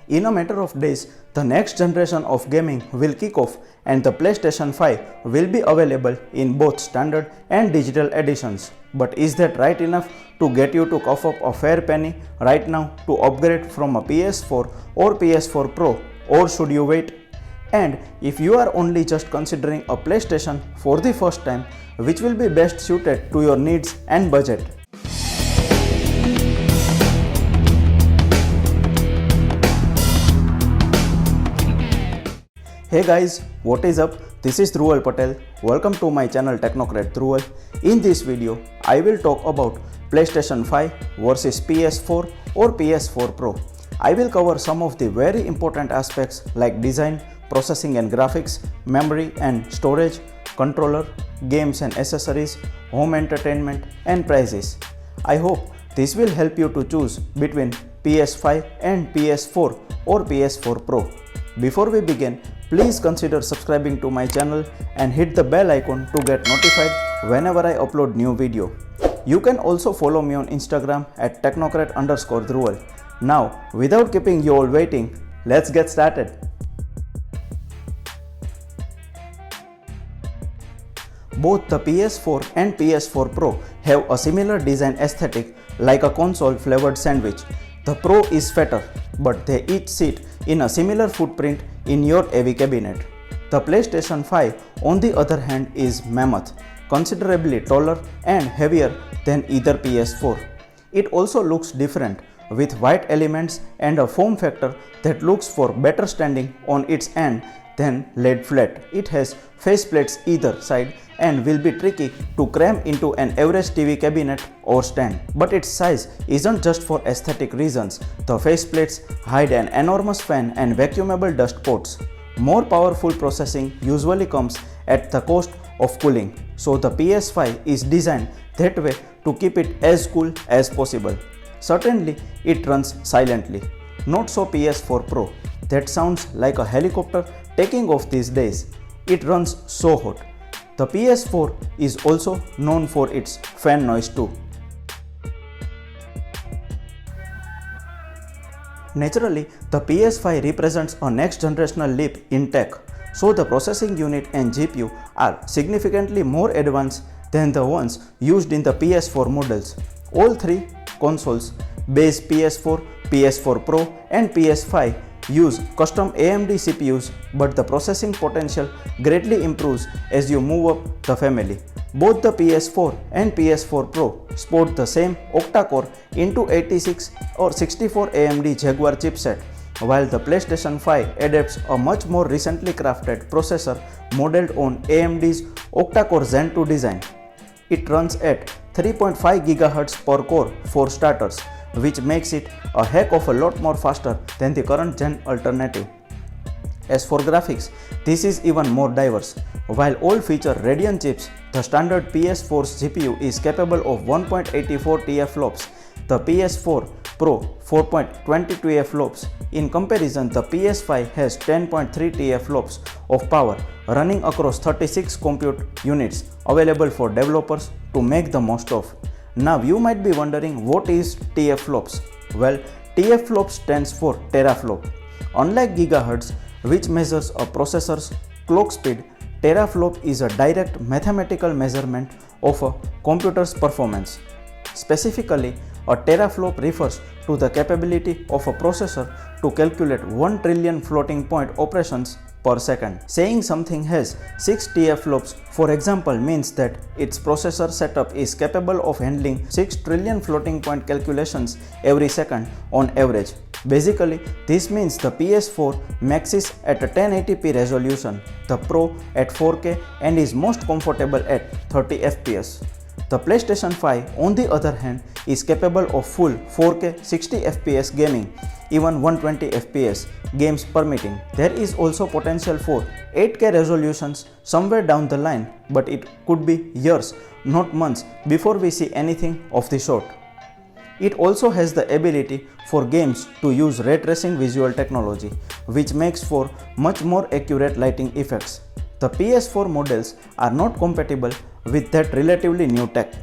In a matter of days, the next generation of gaming will kick off and the PlayStation 5 will be available in both standard and digital editions. But is that right enough to get you to cough up a fair penny right now to upgrade from a PS4 or PS4 Pro, or should you wait? And if you are only just considering a PlayStation for the first time, which will be best suited to your needs and budget? Hey guys, what is up? This is Dhruval Patel. Welcome to my channel Technocrat Dhruval. In this video, I will talk about PlayStation 5 versus PS4 or PS4 Pro. I will cover some of the very important aspects like design, processing and graphics, memory and storage, controller, games and accessories, home entertainment and prices. I hope this will help you to choose between PS5 and PS4 or PS4 Pro. Before we begin, please consider subscribing to my channel and hit the bell icon to get notified whenever I upload new video. You can also follow me on Instagram at Technocrat_Dhruval. Now, without keeping you all waiting, let's get started. Both the PS4 and PS4 Pro have a similar design aesthetic like a console flavored sandwich. The Pro is fatter, but they each sit in a similar footprint in your AV cabinet. The PlayStation 5 on the other hand is mammoth, considerably taller and heavier than either PS4. It also looks different with white elements and a form factor that looks for better standing on its end than laid flat. It has faceplates either side and will be tricky to cram into an average TV cabinet or stand. But its size isn't just for aesthetic reasons. The faceplates hide an enormous fan and vacuumable dust ports. More powerful processing usually comes at the cost of cooling, so the PS5 is designed that way to keep it as cool as possible. Certainly, it runs silently. Not so PS4 Pro. That sounds like a helicopter taking off these days. It runs so hot. The PS4 is also known for its fan noise too. Naturally, the PS5 represents a next generational leap in tech, so the processing unit and GPU are significantly more advanced than the ones used in the PS4 models. All three consoles, base PS4, PS4 Pro and PS5, use custom AMD CPUs, but the processing potential greatly improves as you move up the family. Both the PS4 and PS4 Pro sport the same octa-core into 86 or 64 AMD Jaguar chipset, while the PlayStation 5 adapts a much more recently crafted processor modeled on AMD's octa-core Zen 2 design. It runs at 3.5 GHz per core for starters, which makes it a heck of a lot more faster than the current gen alternative. As for graphics, this is even more diverse. While all feature Radeon chips, the standard PS4's GPU is capable of 1.84 teraflops, the PS4 Pro 4.22 teraflops. In comparison, the PS5 has 10.3 teraflops of power running across 36 compute units available for developers to make the most of. Now you might be wondering, what is teraflops? Well, teraflops stands for teraflop. Unlike gigahertz, which measures a processor's clock speed, teraflop is a direct mathematical measurement of a computer's performance. Specifically, a teraflop refers to the capability of a processor to calculate 1 trillion floating point operations per second. Saying something has 6 teraflops, for example, means that its processor setup is capable of handling 6 trillion floating point calculations every second on average. Basically, this means the PS4 maxes at a 1080p resolution, the Pro at 4K and is most comfortable at 30 FPS. The PlayStation 5, on the other hand, is capable of full 4K 60 FPS gaming, even 120 FPS, games permitting. There is also potential for 8K resolutions somewhere down the line, but it could be years, not months, before we see anything of the sort. It also has the ability for games to use ray tracing visual technology, which makes for much more accurate lighting effects. The PS4 models are not compatible with that relatively new tech.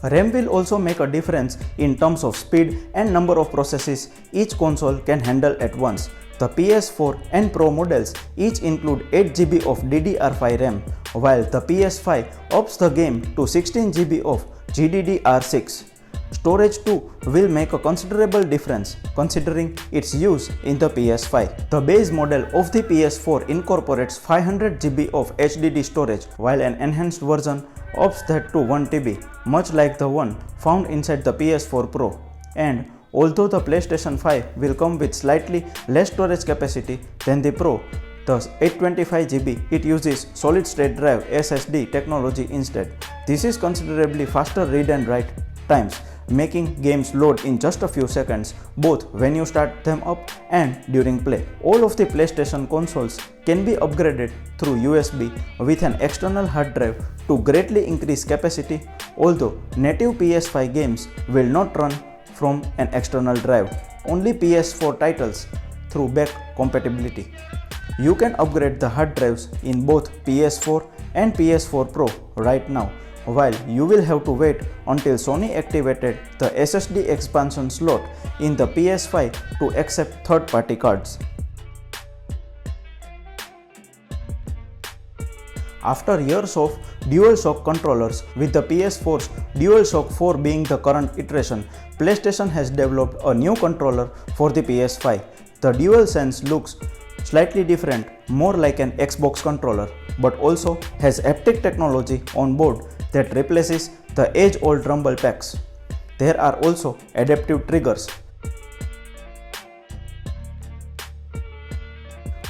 RAM will also make a difference in terms of speed and number of processes each console can handle at once. The PS4 and Pro models each include 8GB of DDR5 RAM, while the PS5 ups the game to 16GB of GDDR6. Storage too will make a considerable difference considering its use in the PS5. The base model of the PS4 incorporates 500GB of HDD storage, while an enhanced version ups that to 1TB, much like the one found inside the PS4 Pro. And although the PlayStation 5 will come with slightly less storage capacity than the Pro, the 825GB, it uses solid-state drive SSD technology instead. This is considerably faster read and write times, making games load in just a few seconds, both when you start them up and during play. All of the PlayStation consoles can be upgraded through USB with an external hard drive to greatly increase capacity, although native PS5 games will not run from an external drive, only PS4 titles through back compatibility. You can upgrade the hard drives in both PS4 and PS4 Pro right now, while you will have to wait until Sony activated the SSD expansion slot in the PS5 to accept third-party cards. After years of DualShock controllers, with the PS4's DualShock 4 being the current iteration, PlayStation has developed a new controller for the PS5. The DualSense looks slightly different, more like an Xbox controller, but also has haptic technology on board that replaces the age-old rumble packs. There are also adaptive triggers.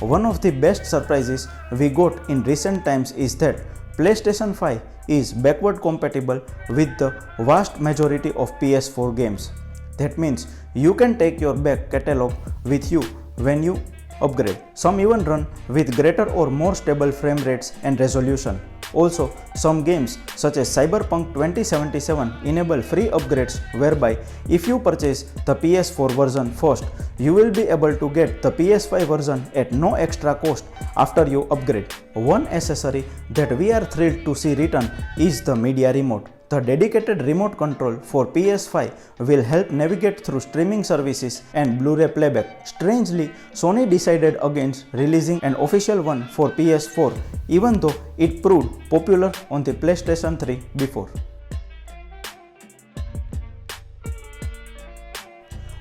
One of the best surprises we got in recent times is that PlayStation 5 is backward compatible with the vast majority of PS4 games. That means you can take your back catalog with you when you upgrade. Some even run with greater or more stable frame rates and resolution. Also, some games such as Cyberpunk 2077 enable free upgrades whereby if you purchase the PS4 version first, you will be able to get the PS5 version at no extra cost after you upgrade. One accessory that we are thrilled to see return is the media remote. The dedicated remote control for PS5 will help navigate through streaming services and Blu-ray playback. Strangely, Sony decided against releasing an official one for PS4, even though it proved popular on the PlayStation 3 before.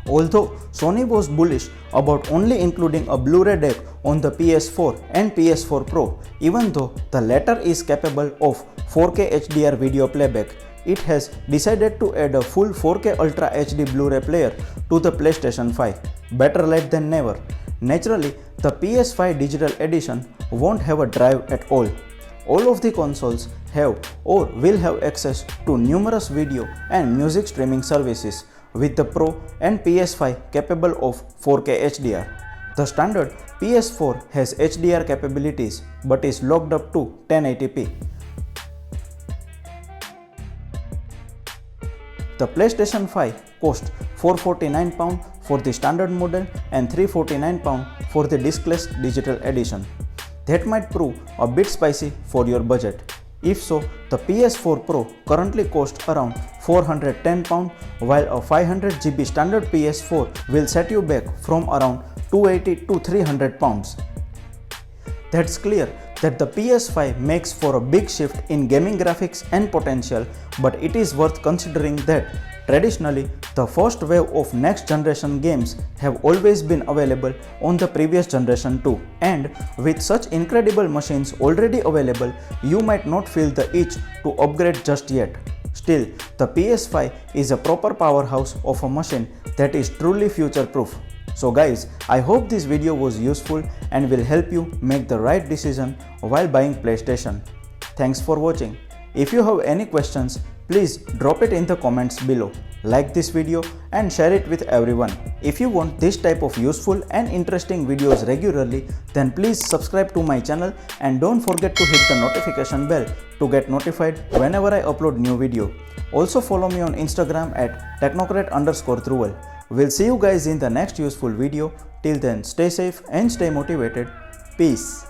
Although Sony was bullish about only including a Blu-ray deck on the PS4 and PS4 Pro, even though the latter is capable of 4K HDR video playback, it has decided to add a full 4K Ultra HD Blu-ray player to the PlayStation 5. Better late than never. Naturally, the PS5 Digital Edition won't have a drive at all. All of the consoles have or will have access to numerous video and music streaming services, with the Pro and PS5 capable of 4K HDR. The standard PS4 has HDR capabilities but is locked up to 1080p. The PlayStation 5 costs £449 for the standard model and £349 for the discless digital edition. That might prove a bit spicy for your budget. If so, the PS4 Pro currently costs around £410, while a 500GB standard PS4 will set you back from around £280 to £300. That's clear that the PS5 makes for a big shift in gaming graphics and potential, but it is worth considering that traditionally, the first wave of next generation games have always been available on the previous generation too. And with such incredible machines already available, you might not feel the itch to upgrade just yet. Still, the PS5 is a proper powerhouse of a machine that is truly future-proof. So guys, I hope this video was useful and will help you make the right decision while buying PlayStation. Thanks for watching. If you have any questions, please drop it in the comments below. Like this video and share it with everyone. If you want this type of useful and interesting videos regularly, then please subscribe to my channel and don't forget to hit the notification bell to get notified whenever I upload new video. Also follow me on Instagram at Technocrat_Dhruval. We'll see you guys in the next useful video. Till then, stay safe and stay motivated. Peace.